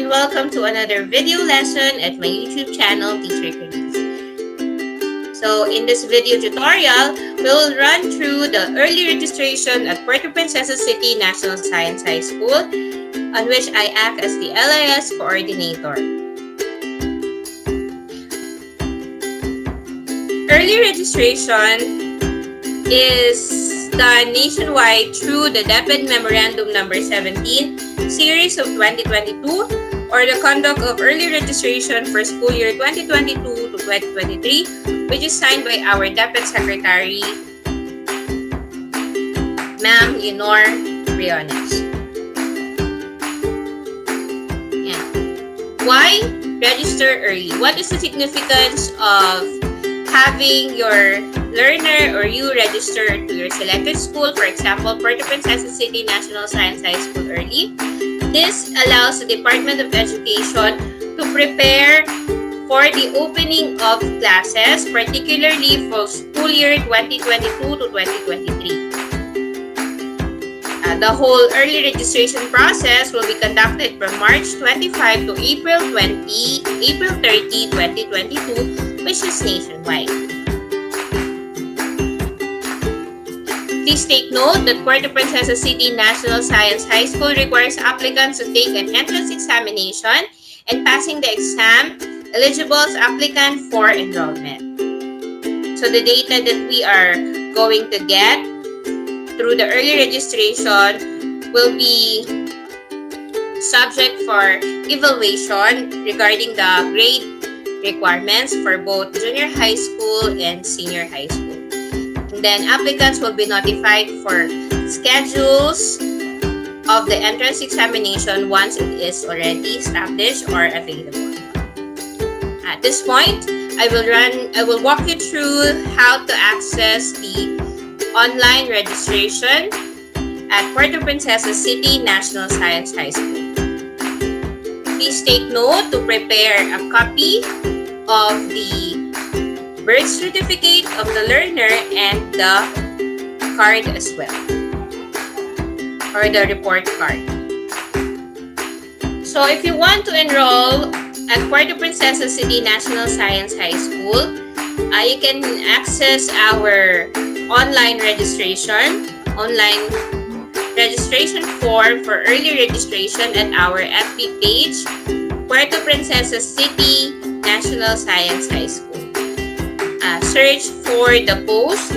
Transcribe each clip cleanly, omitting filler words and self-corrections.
and welcome to another video lesson at my YouTube channel, Teacher Chris. So in this video tutorial, we'll run through the early registration at Puerto Princesa City National Science High School, on which I act as the LIS coordinator. Early registration is done nationwide through the DepEd Memorandum Number 17, Series of 2022, or the conduct of early registration for school year 2022 to 2023, which is signed by our DepEd Secretary, Ma'am Leonor Briones. Yeah. Why register early? What is the significance of having your learner or you register to your selected school, for example, Puerto Princesa City National Science High School early? This allows the Department of Education to prepare for the opening of classes, particularly for school year 2022 to 2023. The whole early registration process will be conducted from March 25 to April 30, 2022, which is nationwide. Please take note that Puerto Princesa City National Science High School requires applicants to take an entrance examination, and passing the exam eligibles applicant for enrollment. So the data that we are going to get through the early registration will be subject for evaluation regarding the grade requirements for both junior high school and senior high school. And then applicants will be notified for schedules of the entrance examination once it is already established or available. At this point, I will walk you through how to access the online registration at Puerto Princesa City National Science High School. Please take note to prepare a copy of the birth certificate of the learner and the card as well, or the report card. So if you want to enroll at Puerto Princesa City National Science High School, you can access our online registration form for early registration at our FB page, Puerto Princesa City National Science High School. Search for the post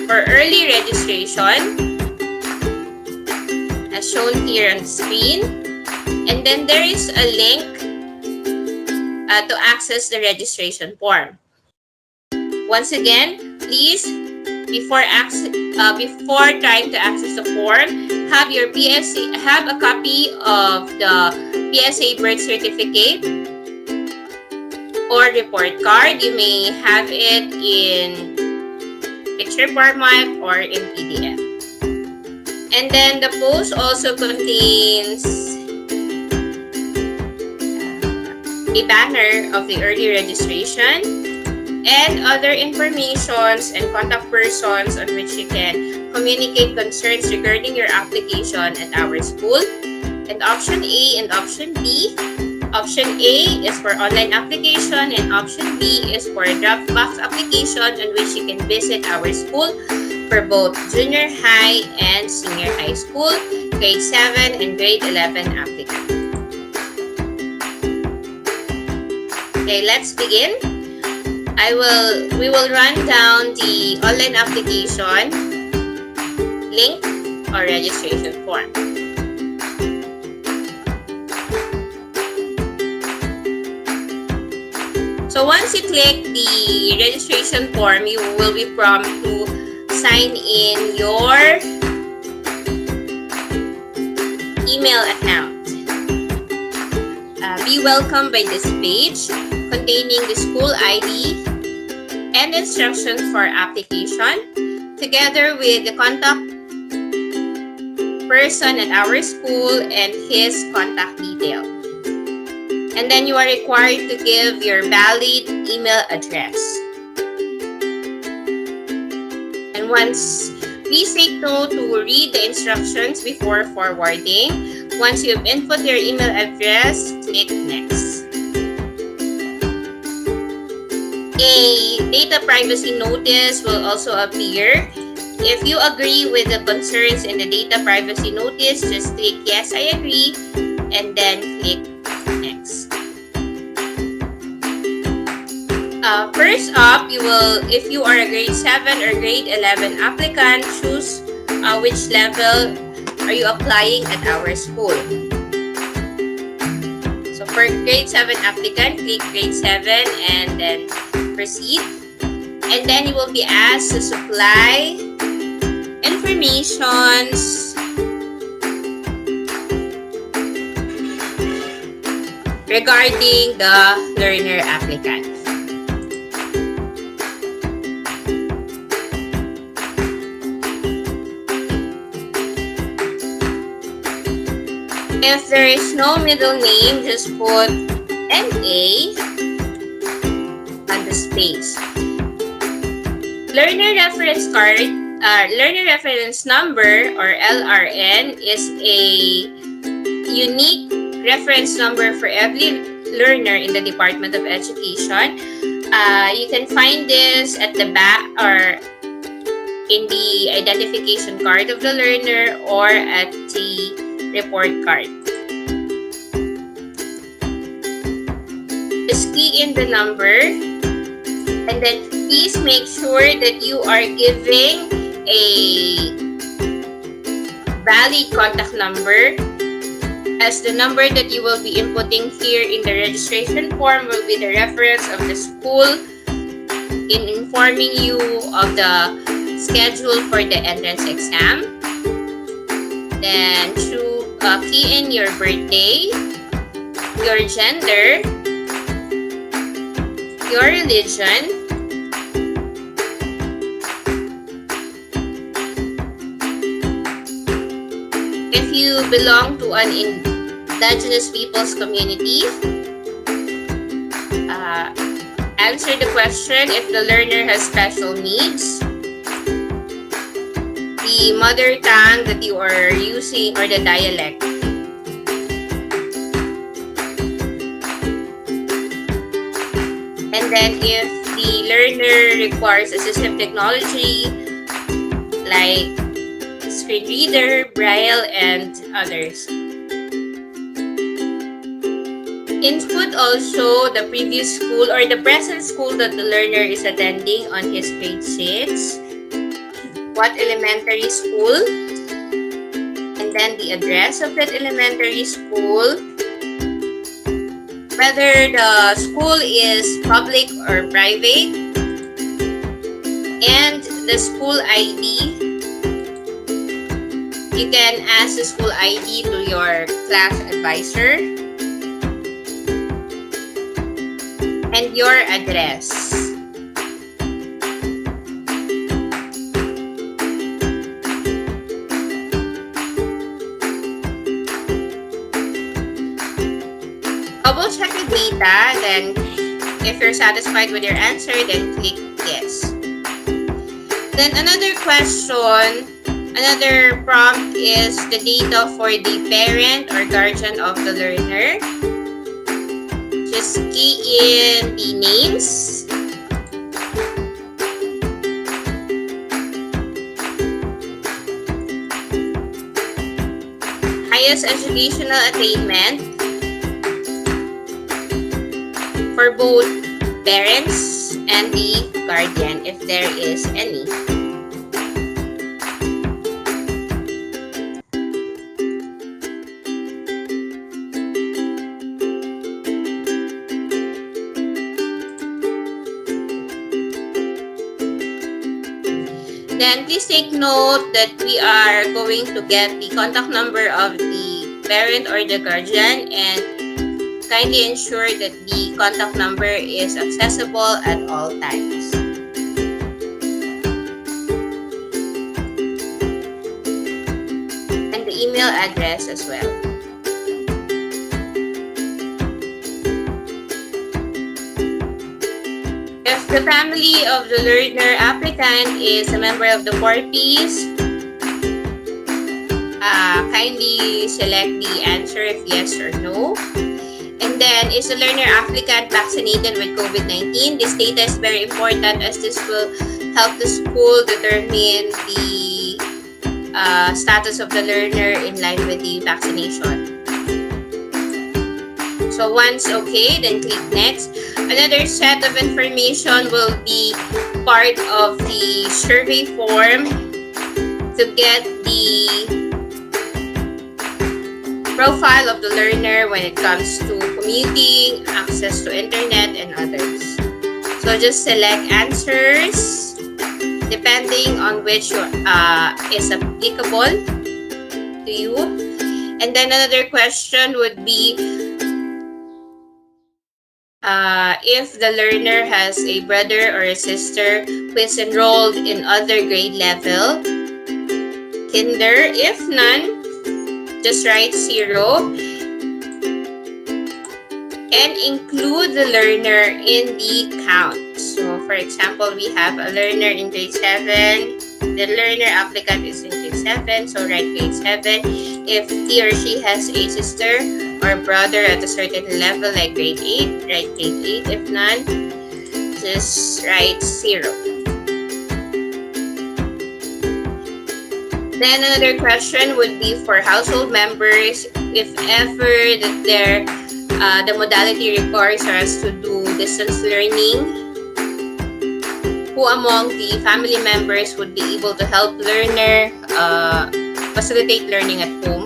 for early registration as shown here on the screen, and then there is a link to access the registration form. Once again, please, before trying to access the form, have a copy of the PSA birth certificate or report card. You may have it in picture format or in PDF. And then the post also contains a banner of the early registration and other informations and contact persons on which you can communicate concerns regarding your application at our school. And option A and option B. Option A is for online application and option B is for Dropbox application, on which you can visit our school for both junior high and senior high school, grade 7 and grade 11 applicants. Okay, let's begin. We will run down the online application link or registration form. So once you click the registration form, you will be prompted to sign in your email account. Be welcomed by this page containing the school ID and instructions for application, together with the contact person at our school and his contact details. And then you are required to give your valid email address. And once, please take note to read the instructions before forwarding. Once you've input your email address, click Next. A data privacy notice will also appear. If you agree with the concerns in the data privacy notice, just click Yes, I agree, and then click Next. First up, if you are a grade 7 or grade 11 applicant, choose which level are you applying at our school. So for grade 7 applicant, click grade 7 and then proceed. And then you will be asked to supply informations regarding the learner applicant. If there is no middle name, just put NA on the space. Learner reference number or LRN is a unique reference number for every learner in the Department of Education. You can find this at the back or in the identification card of the learner or at the report card. Just key in the number and then please make sure that you are giving a valid contact number, as the number that you will be inputting here in the registration form will be the reference of the school in informing you of the schedule for the entrance exam. Then key in your birthday, your gender, your religion, if you belong to an indigenous peoples community, answer the question if the learner has special needs, the mother tongue that you are using or the dialect. And then if the learner requires assistive technology like screen reader, braille, and others. Input also the previous school or the present school that the learner is attending on his grade 6, what elementary school, and then the address of that elementary school, whether the school is public or private, and the school ID. You can ask the school ID to your class advisor. And your address. Double check the data, then if you're satisfied with your answer, then click yes. Then another prompt is the data for the parent or guardian of the learner. Just key in the names, highest educational attainment for both parents and the guardian, if there is any. Then please take note that we are going to get the contact number of the parent or the guardian, and kindly ensure that the contact number is accessible at all times. And the email address as well. If the family of the learner applicant is a member of the 4Ps, Kindly select the answer if yes or no. And then, is the learner applicant vaccinated with COVID-19? This data is very important as this will help the school determine the status of the learner in line with the vaccination. So once okay, then click next. Another set of information will be part of the survey form to get the profile of the learner when it comes to commuting, access to internet, and others. So just select answers depending on which is applicable to you. And then another question would be if the learner has a brother or a sister who is enrolled in other grade level, kinder. If none, just write 0 and include the learner in the count. So for example, we have a learner in grade 7. The learner applicant is in grade 7, so write grade 7. If he or she has a sister or brother at a certain level like grade 8, write grade 8. If none, just write 0. Then another question would be for household members, if ever that the modality requires us to do distance learning, who among the family members would be able to help learner facilitate learning at home?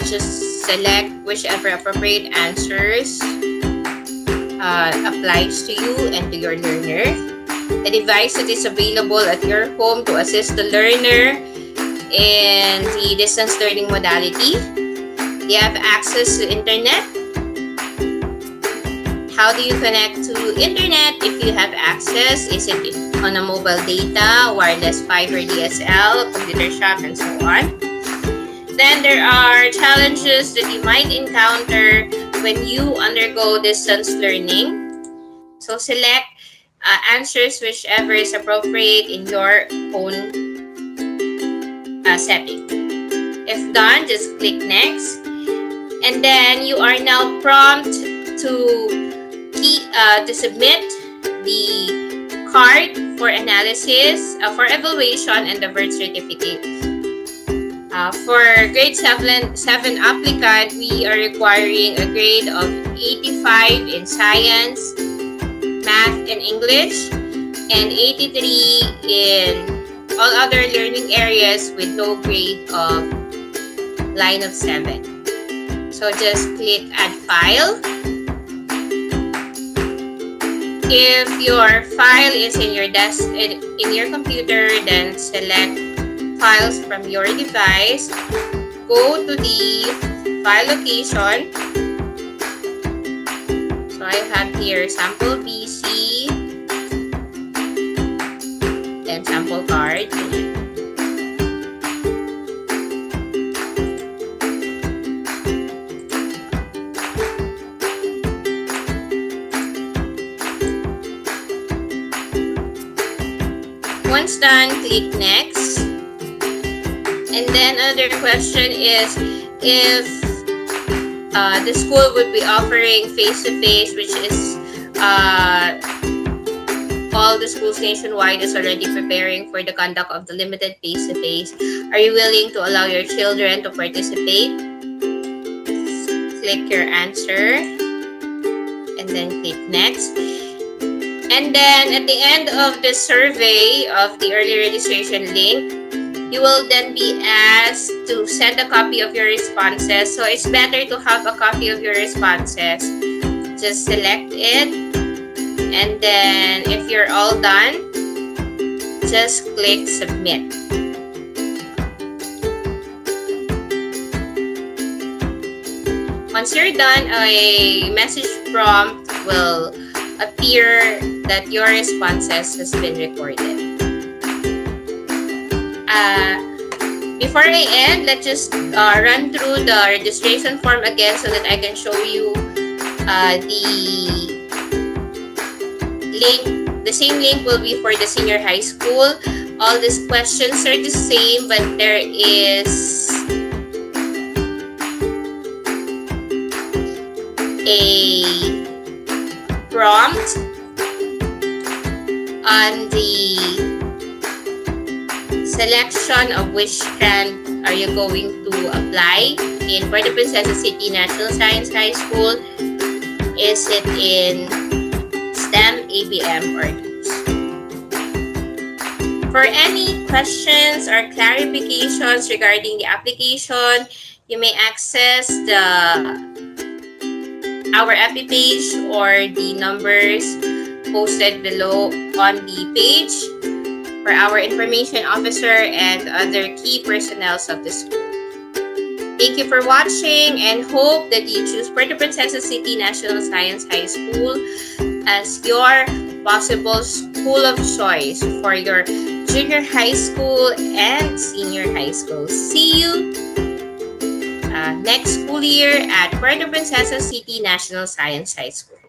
Just select whichever appropriate answers applies to you and to your learner. A device that is available at your home to assist the learner in the distance learning modality. You have access to internet. How do you connect to internet if you have access? Is it on a mobile data, wireless fiber DSL, computer shop, and so on? Then there are challenges that you might encounter when you undergo distance learning. So select answers whichever is appropriate in your own setting. If done, just click next. And then you are now prompted to submit the card for analysis, for evaluation, and the birth certificate. For grade 7 applicant, we are requiring a grade of 85 in science, math, and English, and 83 in all other learning areas with no grade of line of 7. So just click add file. If your file is in your in your computer, then select files from your device. Go to the file location. So I have here sample PC, then sample card. Once done, click next. And then another question is if the school would be offering face-to-face, which is all the schools nationwide is already preparing for the conduct of the limited face-to-face. Are you willing to allow your children to participate? Click your answer and then click next. And then at the end of the survey of the early registration link, you will then be asked to send a copy of your responses. So it's better to have a copy of your responses. Just select it. And then if you're all done, just click submit. Once you're done, a message prompt will appear that your responses has been recorded. Before I end, let's just run through the registration form again so that I can show you the link. The same link will be for the senior high school. All these questions are the same, but there is a prompt on the selection of which strand are you going to apply in Puerto Princesa City National Science High School. Is it in STEM, ABM, or DOS? For any questions or clarifications regarding the application, you may access our FB page or the numbers posted below on the page for our information officer and other key personnel of the school. Thank you for watching and hope that you choose Puerto Princesa City National Science High School as your possible school of choice for your junior high school and senior high school. See you next school year at Puerto Princesa City National Science High School.